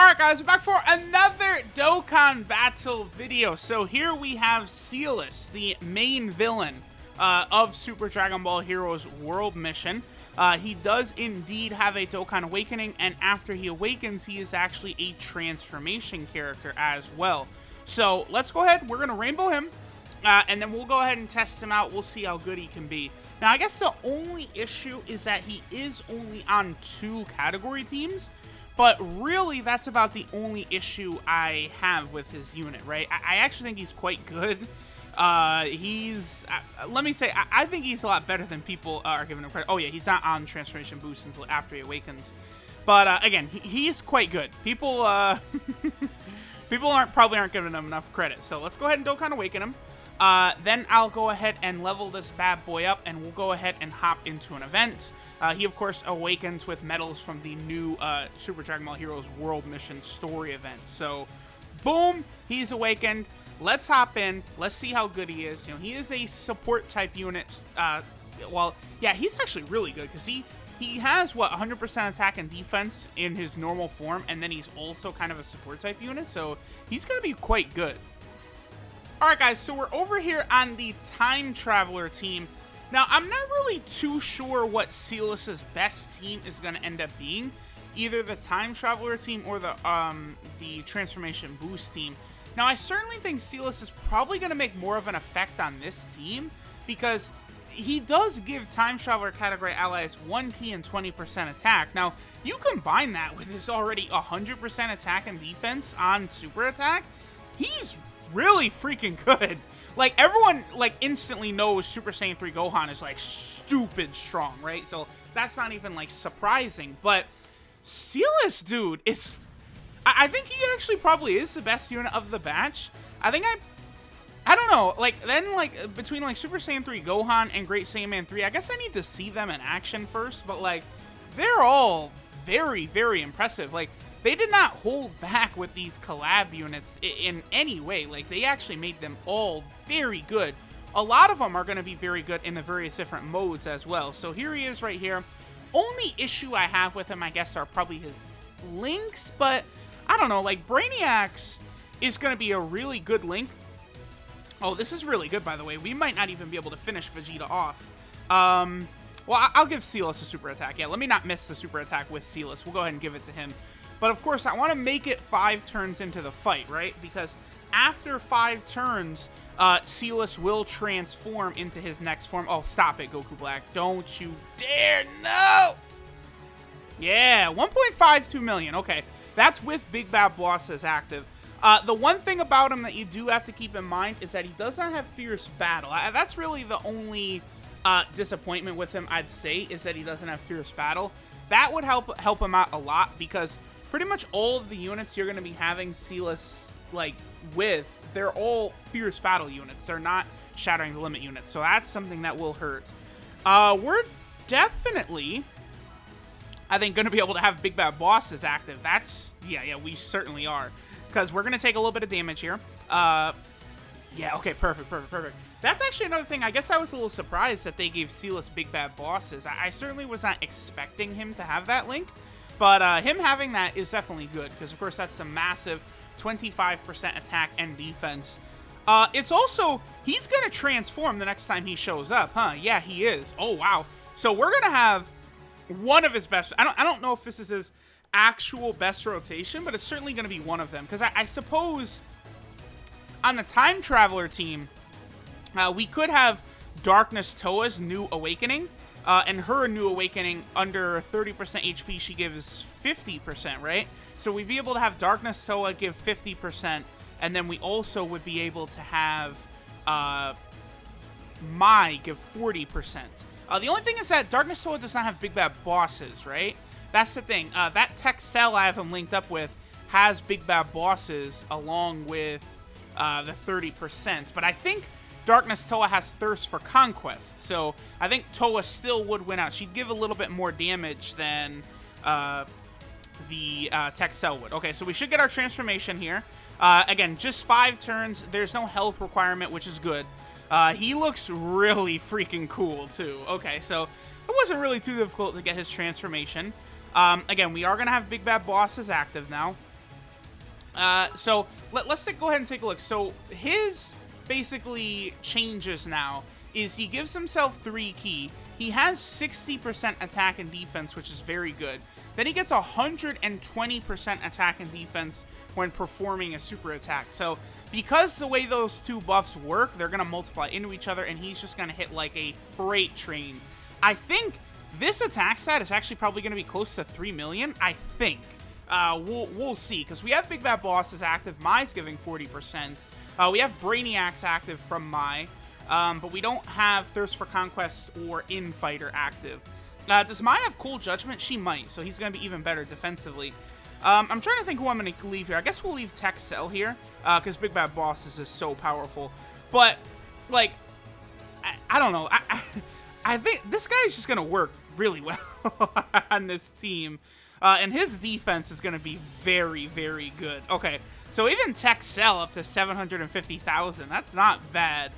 Alright guys, we're back for another Dokkan battle video. So here we have SEALAS, the main villain of Super Dragon Ball Heroes World Mission. He does indeed have a Dokkan Awakening, and after he awakens, he is actually a transformation character as well. So let's go ahead, we're going to rainbow him, and then we'll go ahead and test him out. We'll see how good he can be. Now I guess the only issue is that he is only on 2 category teams. But really, that's about the only issue I have with his unit, right? I actually think he's quite good. Let me say, I think he's a lot better than people are giving him credit. Oh yeah, he's not on Transformation Boost until after he awakens. But again, he is quite good. People, people probably aren't giving him enough credit. So let's go ahead and Dokkan Awaken him. Then I'll go ahead and level this bad boy up, and we'll go ahead and hop into an event. He, of course, awakens with medals from the new Super Dragon Ball Heroes World Mission story event. So, boom, he's awakened. Let's hop in. Let's see how good he is. You know, he is a support-type unit. Well, yeah, he's actually really good because he has, what, 100% attack and defense in his normal form, and then he's also kind of a support-type unit, so he's going to be quite good. Alright guys, so we're over here on the Time Traveler team. Now, I'm not really too sure what SEALAS' best team is going to end up being. Either the Time Traveler team or the Transformation Boost team. Now, I certainly think SEALAS is probably going to make more of an effect on this team, because he does give Time Traveler category allies 1 key and 20% attack. Now, you combine that with his already 100% attack and defense on super attack, he's really freaking good. Like, everyone, like, instantly knows Super Saiyan 3 Gohan is, like, stupid strong, right? So, that's not even, like, surprising. But SEALAS, dude, is... I think he actually probably is the best unit of the batch. I think I don't know. Like, then, like, between, like, Super Saiyan 3 Gohan and Great Saiyaman 3, I guess I need to see them in action first. But, like, they're all very, very impressive. Like, they did not hold back with these collab units in any way. Like, they actually made them all very good. A lot of them are going to be very good in the various different modes as well. So here he is right here. Only issue I have with him, I guess, are probably his links. But, I don't know, like, Brainiacs is going to be a really good link. Oh, this is really good, by the way. We might not even be able to finish Vegeta off. Well, I'll give SEALAS a super attack. Yeah, let me not miss the super attack with SEALAS. We'll go ahead and give it to him. But, of course, I want to make it 5 turns into the fight, right? Because after 5 turns, SEALAS will transform into his next form. Oh, stop it, Goku Black. Don't you dare. No! Yeah, 1.52 million. Okay, that's with Big Bad Bosses active. The one thing about him that you do have to keep in mind is that he does not have Fierce Battle. That's really the only disappointment with him, I'd say, is that he doesn't have Fierce Battle. That would help him out a lot, because pretty much all of the units you're going to be having SEALAS, like, with, they're all Fierce Battle units. They're not Shattering the Limit units, so that's something that will hurt. We're definitely, I think, going to be able to have Big Bad Bosses active. That's, yeah, we certainly are. Because we're going to take a little bit of damage here. Yeah, okay, perfect. That's actually another thing. I guess I was a little surprised that they gave SEALAS Big Bad Bosses. I certainly was not expecting him to have that link. But him having that is definitely good, because, of course, that's a massive 25% attack and defense. It's also, he's going to transform the next time he shows up, huh? Yeah, he is. Oh, wow. So we're going to have one of his best. I don't know if this is his actual best rotation, but it's certainly going to be one of them. Because I suppose on the Time Traveler team, we could have Darkness Toa's new awakening. And her new awakening, under 30% HP, she gives 50%, right? So we'd be able to have Darkness Toa give 50%, and then we also would be able to have Mai give 40%. The only thing is that Darkness Toa does not have Big Bad Bosses, right? That's the thing. That tech cell I have him linked up with has Big Bad Bosses along with the 30%. But I think Darkness Toa has Thirst for Conquest, so I think Toa still would win out. She'd give a little bit more damage than the Tech Cell would. Okay, so we should get our transformation here. Again, just 5 turns. There's no health requirement, which is good. He looks really freaking cool, too. Okay, so it wasn't really too difficult to get his transformation. Again, we are going to have Big Bad Bosses active now. So let's go ahead and take a look. So his basically changes now is he gives himself 3 ki. He has 60% attack and defense, which is very good. Then he gets 120% attack and defense when performing a super attack. So because the way those 2 buffs work, they're going to multiply into each other, and he's just going to hit like a freight train. I think this attack stat is actually probably going to be close to 3 million, I think. We'll see, because we have Big Bad Bosses active. Mai's giving 40%. We have Brainiacs active from Mai, but we don't have Thirst for Conquest or Infighter active. Does Mai have Cool Judgment? She might, so he's going to be even better defensively. I'm trying to think who I'm going to leave here. I guess we'll leave Texel here, because Big Bad Bosses is so powerful. But, like, I don't know. I think this guy is just going to work really well on this team. And his defense is going to be very, very good. Okay, so even Texel up to 750,000. That's not bad.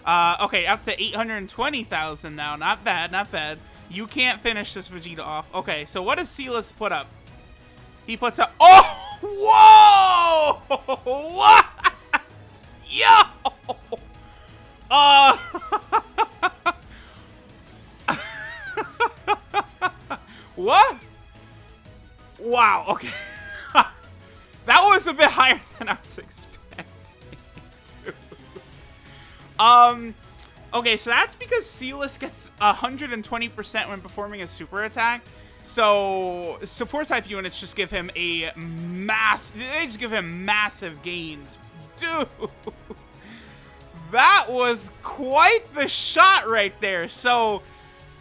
Okay, up to 820,000 now. Not bad, not bad. You can't finish this Vegeta off. Okay, so what does SEALAS put up? He puts up... Oh! Whoa! What? Yo! What? Wow, okay. That was a bit higher than I was expecting, dude. Okay, so that's because SEALAS gets 120% when performing a super attack. So support type units just give him they just give him massive gains. Dude, that was quite the shot right there. So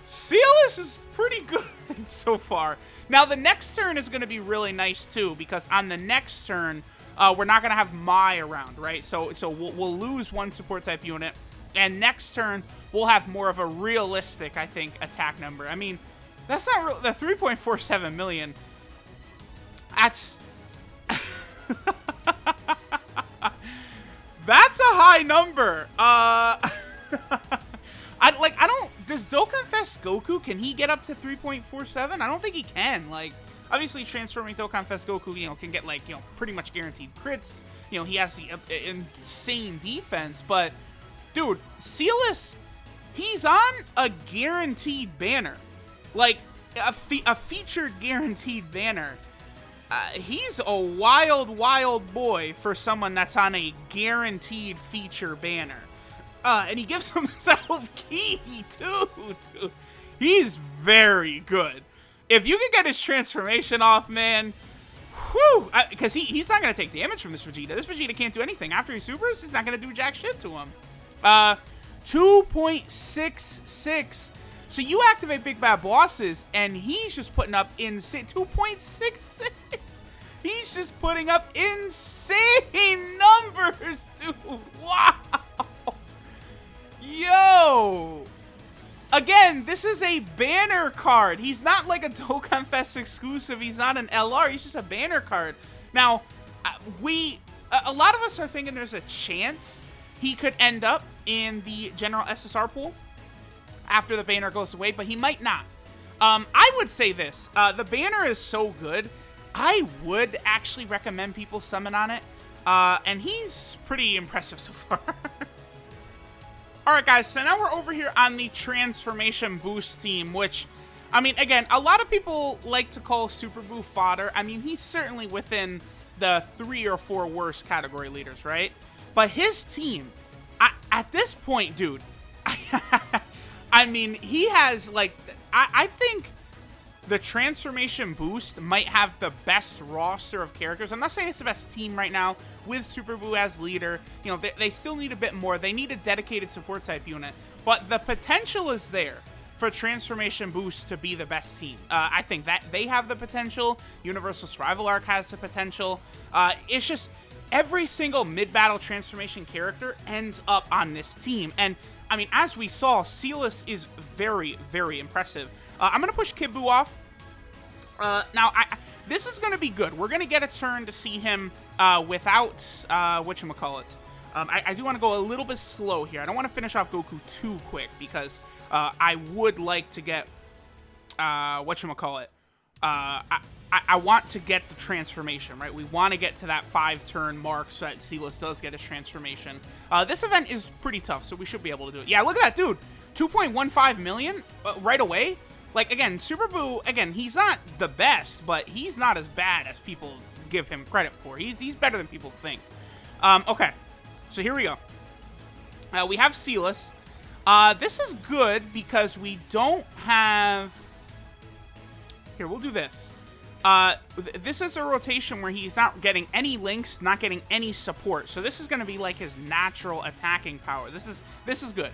SEALAS is pretty good so far. Now, the next turn is going to be really nice, too, because on the next turn, we're not going to have Mai around, right? So we'll lose 1 support type unit, and next turn, we'll have more of a realistic, I think, attack number. I mean, that's not real. The 3.47 million, that's... that's a high number. Does Dokkan Fest Goku, can he get up to 3.47? I don't think he can. Like, obviously, transforming Dokkan Fest Goku, can get, like, pretty much guaranteed crits. He has the insane defense. But, dude, SEALAS, he's on a guaranteed banner. Like, a featured guaranteed banner. He's a wild, wild boy for someone that's on a guaranteed feature banner. And he gives himself ki, too, dude. He's very good. If you can get his transformation off, man, whew, because he's not going to take damage from this Vegeta. This Vegeta can't do anything. After he supers, he's not going to do jack shit to him. 2.66. So you activate Big Bad Bosses, and he's just putting up insane 2.66. He's just putting up insane numbers, dude. Wow. Yo! Again, this is a banner card. He's not like a Dokkan Fest exclusive. He's not an LR. He's just a banner card. Now, a lot of us are thinking there's a chance he could end up in the general SSR pool after the banner goes away, but he might not. I would say this. The banner is so good, I would actually recommend people summon on it. And he's pretty impressive so far. Alright guys, so now we're over here on the Transformation Boost team, which, I mean, again, a lot of people like to call Super Boo fodder. I mean, he's certainly within the 3 or 4 worst category leaders, right? But his team, at this point, dude, I mean, he has, like, I think the Transformation Boost might have the best roster of characters. I'm not saying it's the best team right now with Super Boo as leader. They still need a bit more. They need a dedicated support type unit. But the potential is there for Transformation Boost to be the best team. I think that they have the potential. Universal Survival Arc has the potential. It's just every single mid-battle transformation character ends up on this team. And, I mean, as we saw, SEALAS is very, very impressive. I'm going to push Kid Buu off. Now, this is going to be good. We're going to get a turn to see him without, whatchamacallit. I do want to go a little bit slow here. I don't want to finish off Goku too quick because I would like to get, whatchamacallit. I want to get the transformation, right? We want to get to that 5-turn mark so that SEALAS does get his transformation. This event is pretty tough, so we should be able to do it. Yeah, look at that, dude. 2.15 million right away. Like, again, Super Boo, again, he's not the best, but he's not as bad as people give him credit for. He's better than people think. Okay, so here we go. We have SEALAS. This is good because we don't have... Here, we'll do this. This is a rotation where he's not getting any links, not getting any support. So this is going to be like his natural attacking power. This is good.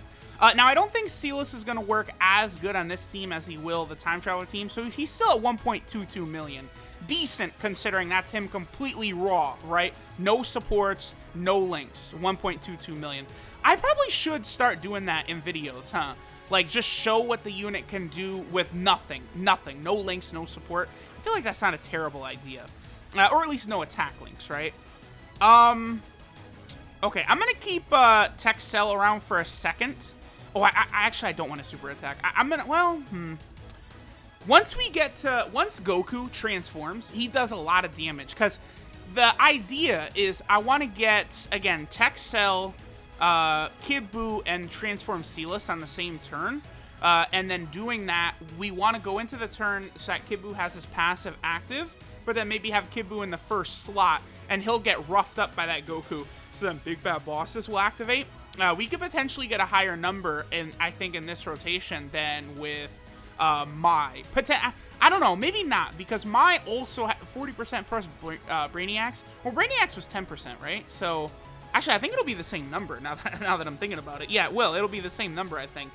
Now, I don't think SEALAS is going to work as good on this team as he will the Time Traveler team. So he's still at 1.22 million. Decent, considering that's him completely raw, right? No supports, no links. 1.22 million. I probably should start doing that in videos, huh? Like, just show what the unit can do with nothing. Nothing. No links, no support. I feel like that's not a terrible idea. Or at least no attack links, right? Okay, I'm going to keep Tech Cell around for a second. Oh, I actually, I don't want a super attack. I'm going to, well, Once Goku transforms, he does a lot of damage. Because the idea is I want to get, again, Tech Cell, Kid Buu, and transform SEALAS on the same turn. And then doing that, we want to go into the turn so that Kid Buu has his passive active, but then maybe have Kid Buu in the first slot, and he'll get roughed up by that Goku. So then Big Bad Bosses will activate. We could potentially get a higher number, I think, in this rotation than with Mai. I don't know, maybe not, because Mai also had 40% plus Brainiacs. Well, Brainiacs was 10%, right? So, actually, I think it'll be the same number now that I'm thinking about it. Yeah, it will. It'll be the same number, I think.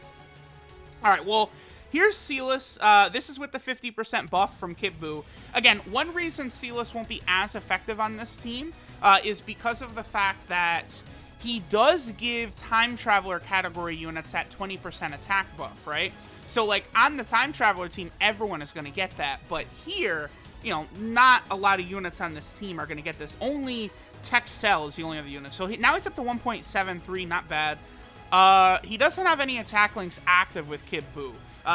All right, well, here's SEALAS. This is with the 50% buff from Kid Buu. Again, one reason SEALAS won't be as effective on this team is because of the fact that he does give Time Traveler category units that 20% attack buff, right? So, like, on the Time Traveler team, everyone is going to get that. But here, you know, not a lot of units on this team are going to get this. Only Tech Cell is the only other unit. So now he's up to 1.73, not bad. He doesn't have any attack links active with Kid Buu.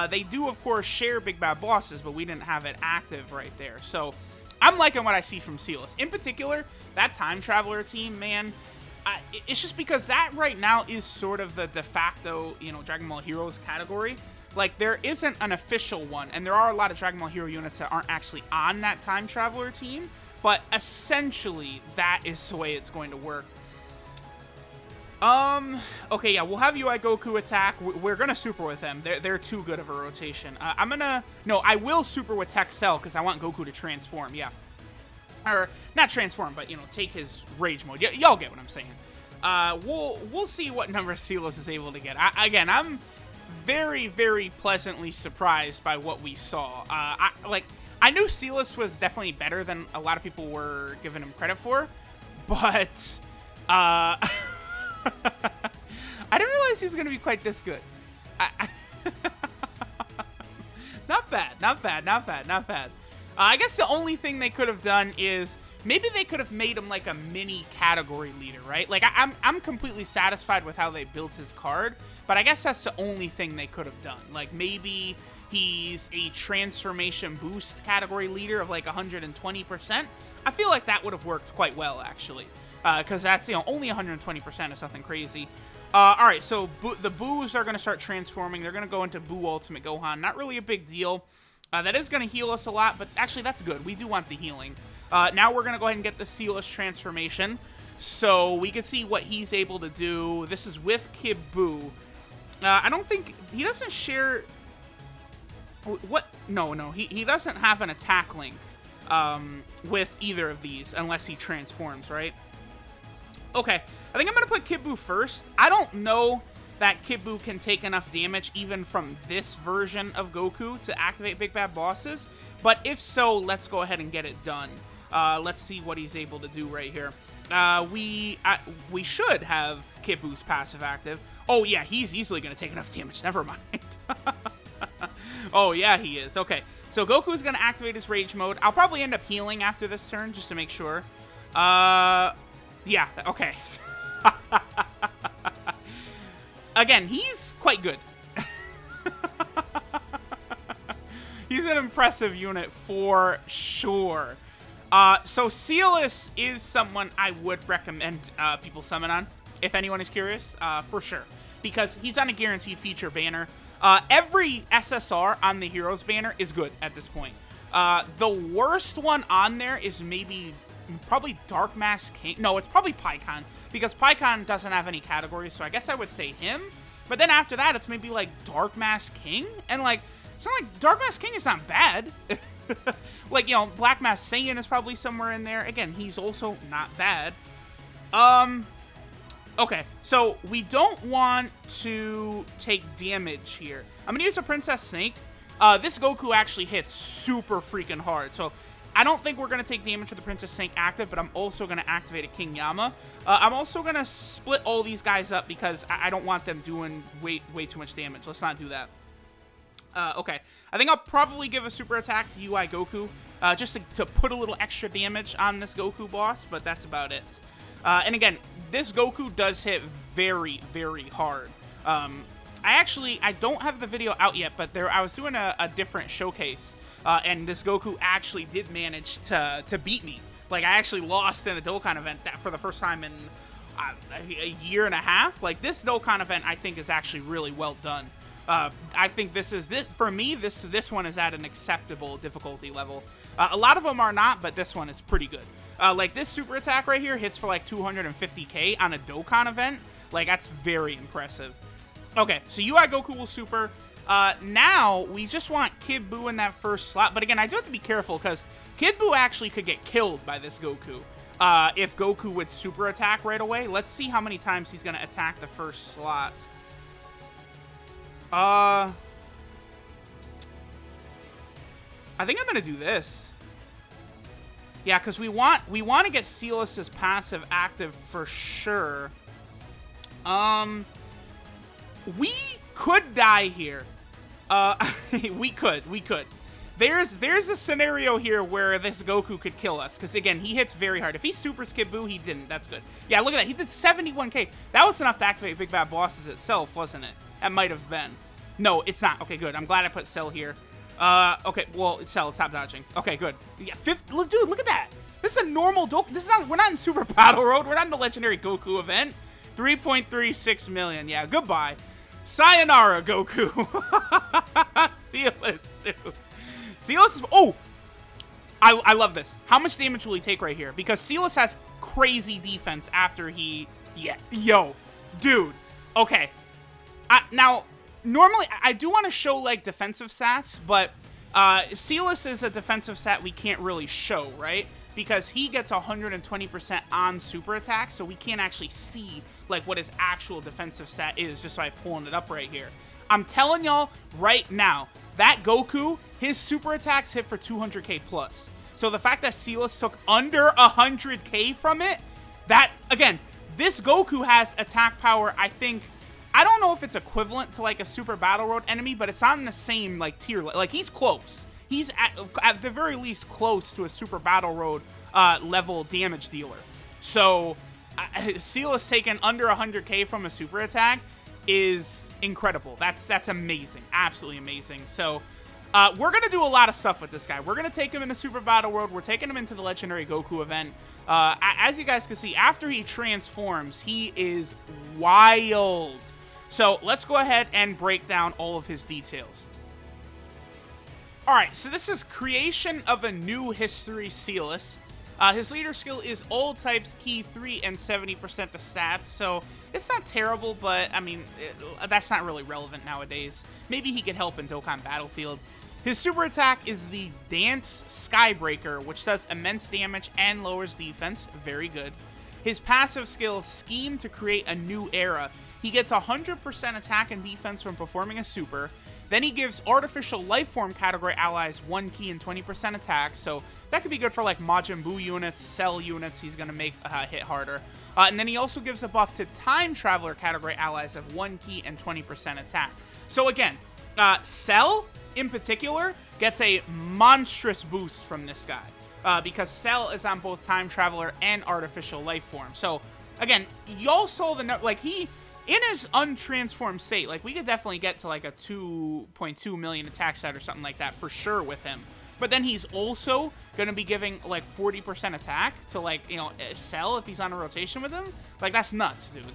They do, of course, share Big Bad Bosses, but we didn't have it active right there. So I'm liking what I see from SEALAS. In particular, that Time Traveler team, man, it's just because that right now is sort of the de facto, you know, Dragon Ball Heroes category. Like, there isn't an official one, and there are a lot of Dragon Ball Hero units that aren't actually on that Time Traveler team, but essentially, that is the way it's going to work. Okay, yeah, we'll have UI Goku attack. We're gonna super with them. They're too good of a rotation. No, I will super with Tech Cell, because I want Goku to transform, yeah. Or, not transform, but, you know, take his rage mode. Y'all get what I'm saying. We'll see what number SEALAS is able to get. Again, I'm very, very pleasantly surprised by what we saw. I knew SEALAS was definitely better than a lot of people were giving him credit for, but, I didn't realize he was going to be quite this good. Not bad, not bad, not bad, not bad. I guess the only thing they could have done is maybe they could have made him like a mini category leader, right? Like, I'm completely satisfied with how they built his card, but I guess that's the only thing they could have done. Like, maybe he's a transformation boost category leader of like 120%. I feel like that would have worked quite well, actually, because that's, you know, only 120% is nothing crazy. All right, so the Boos are going to start transforming. They're going to go into Buu Ultimate Gohan. Not really a big deal. That is going to heal us a lot, but actually that's good. We do want the healing. Now we're going to go ahead and get the SEALAS transformation, so we can see what he's able to do. This is with Kid Buu. I don't think... He doesn't share... What? No. He doesn't have an attack link with either of these unless he transforms, right? Okay. I think I'm going to put Kid Buu first. I don't know that Kid Buu can take enough damage even from this version of Goku to activate Big Bad Bosses. But if so, let's go ahead and get it done. Let's see what he's able to do right here. We should have Kid Buu's passive active. Oh, yeah, he's easily going to take enough damage. Never mind. Oh, yeah, he is. Okay, so Goku's going to activate his Rage Mode. I'll probably end up healing after this turn just to make sure. Yeah, okay. Again, he's quite good. He's an impressive unit for sure. So SEALAS is someone I would recommend people summon on, if anyone is curious, for sure. Because he's on a guaranteed feature banner. Every SSR on the Heroes banner is good at this point. The worst one on there is probably Dark Mask King. No, it's probably Pycon, because Pycon doesn't have any categories, so I guess I would say him. But then after that, it's maybe like Dark Mask King, and like, it's not like Dark Mask King is not bad. Like, you know, Black Mask Saiyan is probably somewhere in there. Again, he's also not bad. Okay, so we don't want to take damage here. I'm gonna use a Princess Snake. This Goku actually hits super freaking hard, so I don't think we're gonna take damage with the Princess Snake active, but I'm also gonna activate a King Yama. I'm also gonna split all these guys up because I don't want them doing way too much damage. Let's not do that. Okay, I think I'll probably give a super attack to UI Goku, just to put a little extra damage on this Goku boss, but that's about it. And again, this Goku does hit very, very hard. I don't have the video out yet, but I was doing a different showcase, and this Goku actually did manage to beat me. Like, I actually lost in a Dokkan event for the first time in a year and a half. Like, this Dokkan event, I think, is actually really well done. I think for me, this one is at an acceptable difficulty level. A lot of them are not, but this one is pretty good. Like, this super attack right here hits for like 250k on a Dokkan event. Like, that's very impressive. Okay, so UI Goku will super. Now, we just want Kid Buu in that first slot. But again, I do have to be careful because Kid Buu actually could get killed by this Goku. If Goku would super attack right away. Let's see how many times he's going to attack the first slot. I think I'm going to do this. Yeah, because we want to get SEALAS' passive active for sure. We could die here. We could. There's a scenario here where this Goku could kill us, because again, he hits very hard. If he supers Kid Buu, he didn't. That's good. Yeah, look at that. He did 71k. That was enough to activate Big Bad Bosses itself, wasn't it? That might have been. No, it's not. Okay, good. I'm glad I put Cell here. Okay, well, Cell, stop dodging. Okay, good. Yeah, look, dude, look at that. This is a normal Dokkan. We're not in Super Battle Road. We're not in the Legendary Goku event. 3.36 million. Yeah, goodbye. Sayonara, Goku. SEALAS, dude. SEALAS is... Oh! I love this. How much damage will he take right here? Because SEALAS has crazy defense after he... Yeah. Yo. Dude. Okay. Now, normally, I do want to show, like, defensive stats, but SEALAS is a defensive stat we can't really show, right? Because he gets 120% on super attacks, so we can't actually see, like, what his actual defensive stat is just by pulling it up right here. I'm telling y'all right now, that Goku, his super attacks hit for 200k plus. So the fact that SEALAS took under 100k from it, that, again, this Goku has attack power, I think... I don't know if it's equivalent to, like, a Super Battle Road enemy, but it's on the same, like, tier. Like, he's close. He's, at the very least, close to a Super Battle Road level damage dealer. So, SEALAS taking under 100k from a super attack is incredible. That's amazing. Absolutely amazing. So, we're going to do a lot of stuff with this guy. We're going to take him into Super Battle Road. We're taking him into the Legendary Goku event. As you guys can see, after he transforms, he is wild. So let's go ahead and break down all of his details. Alright, so this is Creation of a New History SEALAS. His leader skill is all types, key 3, and 70% to stats, so it's not terrible, but, I mean, that's not really relevant nowadays. Maybe he could help in Dokkan Battlefield. His super attack is the Dance Skybreaker, which does immense damage and lowers defense. Very good. His passive skill, Scheme to Create a New Era. He gets 100% attack and defense from performing a super. Then he gives Artificial Lifeform category allies 1 key and 20% attack, so that could be good for like Majin Buu units, Cell units he's going to make hit harder. And then he also gives a buff to Time Traveler category allies of 1 key and 20% attack. So again, Cell in particular gets a monstrous boost from this guy, because Cell is on both Time Traveler and Artificial Lifeform. So again, y'all saw the like in his untransformed state, like, we could definitely get to, like, a 2.2 million attack stat or something like that for sure with him. But then he's also going to be giving, like, 40% attack to, like, you know, Cell if he's on a rotation with him. Like, that's nuts, dude.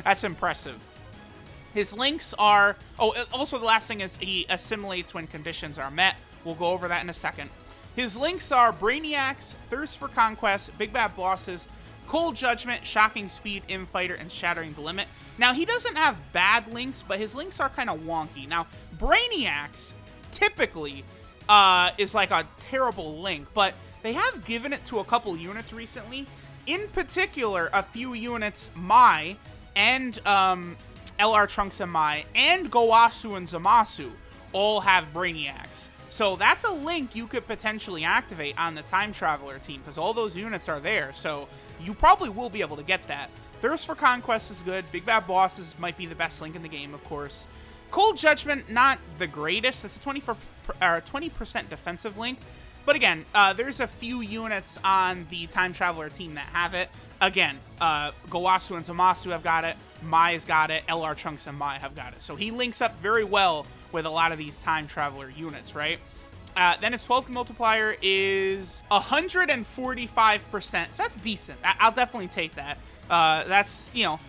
That's impressive. His links are... Oh, also the last thing is he assimilates when conditions are met. We'll go over that in a second. His links are Brainiacs, Thirst for Conquest, Big Bad Bosses, Cold Judgment, Shocking Speed, Infighter, and Shattering the Limit. Now, he doesn't have bad links, but his links are kind of wonky. Now, Brainiacs typically is like a terrible link, but they have given it to a couple units recently. In particular, a few units, Mai, and LR Trunks and Mai, and Gowasu and Zamasu all have Brainiacs. So that's a link you could potentially activate on the Time Traveler team, because all those units are there, so you probably will be able to get that. Thirst for Conquest is good. Big Bad Bosses might be the best link in the game, of course. Cold Judgment, not the greatest. It's a 20% defensive link. But again, there's a few units on the Time Traveler team that have it. Again, Gowasu and Zamasu have got it. Mai's got it. LR Trunks and Mai have got it. So he links up very well with a lot of these Time Traveler units, right? Then his 12th multiplier is 145%. So that's decent. I'll definitely take that. That's, you know,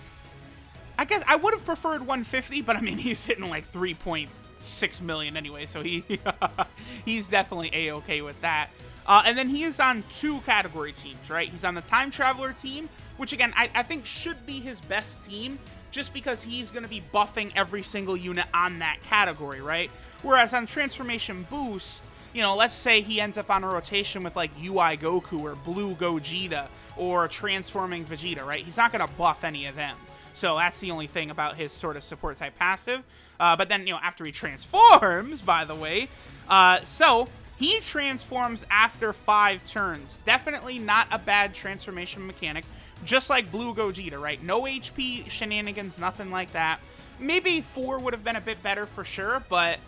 I guess I would have preferred 150, but I mean, he's hitting like 3.6 million anyway, so he's definitely A-okay with that. And then he is on 2 category teams, right? He's on the Time Traveler team, which again, I think should be his best team, just because he's going to be buffing every single unit on that category, right? Whereas on Transformation Boost, you know, let's say he ends up on a rotation with like UI Goku or Blue Gogeta or Transforming Vegeta, right? He's not going to buff any of them. So that's the only thing about his sort of support type passive. But then, you know, after he transforms, by the way, so he transforms after 5 turns. Definitely not a bad transformation mechanic, just like Blue Gogeta, right? No HP shenanigans, nothing like that. Maybe 4 would have been a bit better for sure, but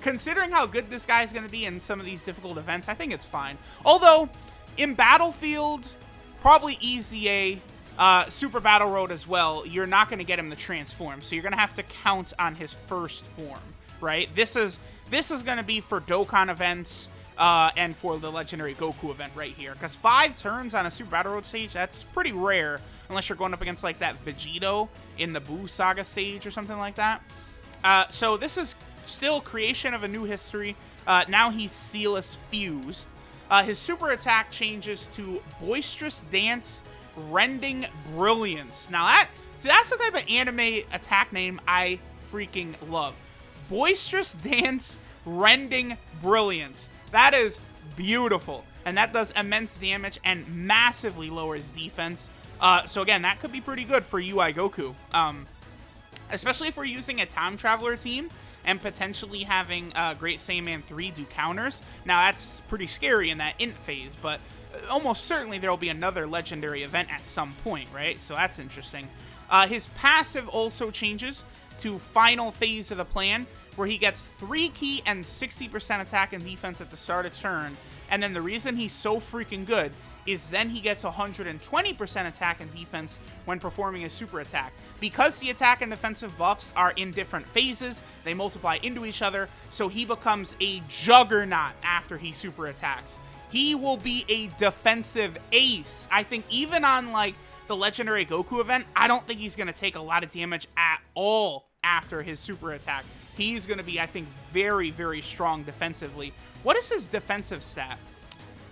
considering how good this guy's going to be in some of these difficult events, I think it's fine. Although, in Battlefield, probably easy A. Super Battle Road as well, you're not going to get him to transform, so you're going to have to count on his first form, right? This is going to be for Dokkan events and for the Legendary Goku event right here, because 5 turns on a Super Battle Road stage, that's pretty rare, unless you're going up against like that Vegito in the Buu Saga stage or something like that. So this is still creation of a new history. Now he's SEALAS fused. His super attack changes to Boisterous Dance, Rending Brilliance. Now that's the type of anime attack name I freaking love. Boisterous Dance, Rending Brilliance. That is beautiful. And that does immense damage and massively lowers defense. So again, that could be pretty good for UI Goku. Especially if we're using a Time Traveler team and potentially having Great Saiyaman 3 do counters. Now that's pretty scary in that int phase, but almost certainly there will be another legendary event at some point, right? So that's interesting. His passive also changes to Final Phase of the Plan, where he gets 3 ki and 60% attack and defense at the start of turn. And then the reason he's so freaking good is then he gets 120% attack and defense when performing a super attack. Because the attack and defensive buffs are in different phases, they multiply into each other, so he becomes a juggernaut after he super attacks. He will be a defensive ace. I think even on like the Legendary Goku event, I don't think he's going to take a lot of damage at all after his super attack. He's going to be, I think, very, very strong defensively. What is his defensive stat?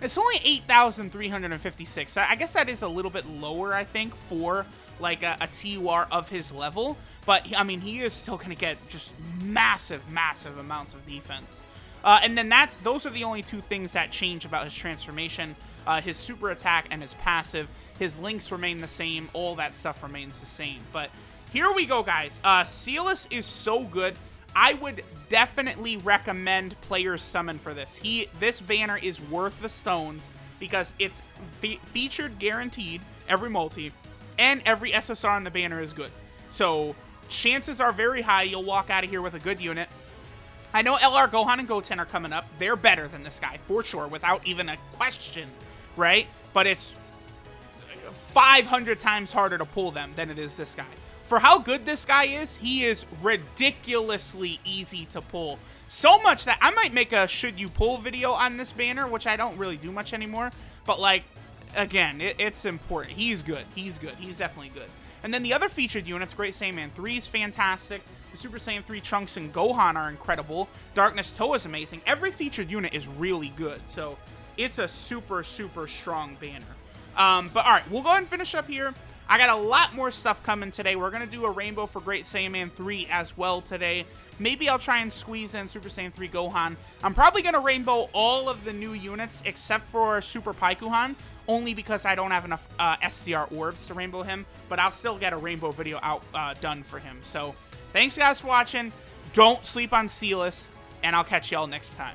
It's only 8,356. So I guess that is a little bit lower, I think, for like a TUR of his level. But, I mean, he is still going to get just massive, massive amounts of defense. And then those are the only 2 things that change about his transformation. His super attack and his passive. His links remain the same. All that stuff remains the same. But here we go, guys. SEALAS is so good. I would definitely recommend players summon for this. This banner is worth the stones because it's featured guaranteed every multi, and every SSR on the banner is good. So chances are very high you'll walk out of here with a good unit. I know LR Gohan and Goten are coming up. They're better than this guy, for sure, without even a question, right? But it's 500 times harder to pull them than it is this guy. For how good this guy is, he is ridiculously easy to pull. So much that I might make a should you pull video on this banner, which I don't really do much anymore. But like, again, it's important. He's good. He's good. He's definitely good. And then the other featured units, Great Saiyaman 3 is fantastic. The Super Saiyan 3 Trunks and Gohan are incredible. Darkness Toe is amazing. Every featured unit is really good. So it's a super, super strong banner. But all right, we'll go ahead and finish up here. I got a lot more stuff coming today. We're going to do a rainbow for Great Saiyaman 3 as well today. Maybe I'll try and squeeze in Super Saiyan 3 Gohan. I'm probably going to rainbow all of the new units except for Super Paikuhan, only because I don't have enough SCR orbs to rainbow him, but I'll still get a rainbow video out done for him. So thanks guys for watching. Don't sleep on SEALAS, and I'll catch y'all next time.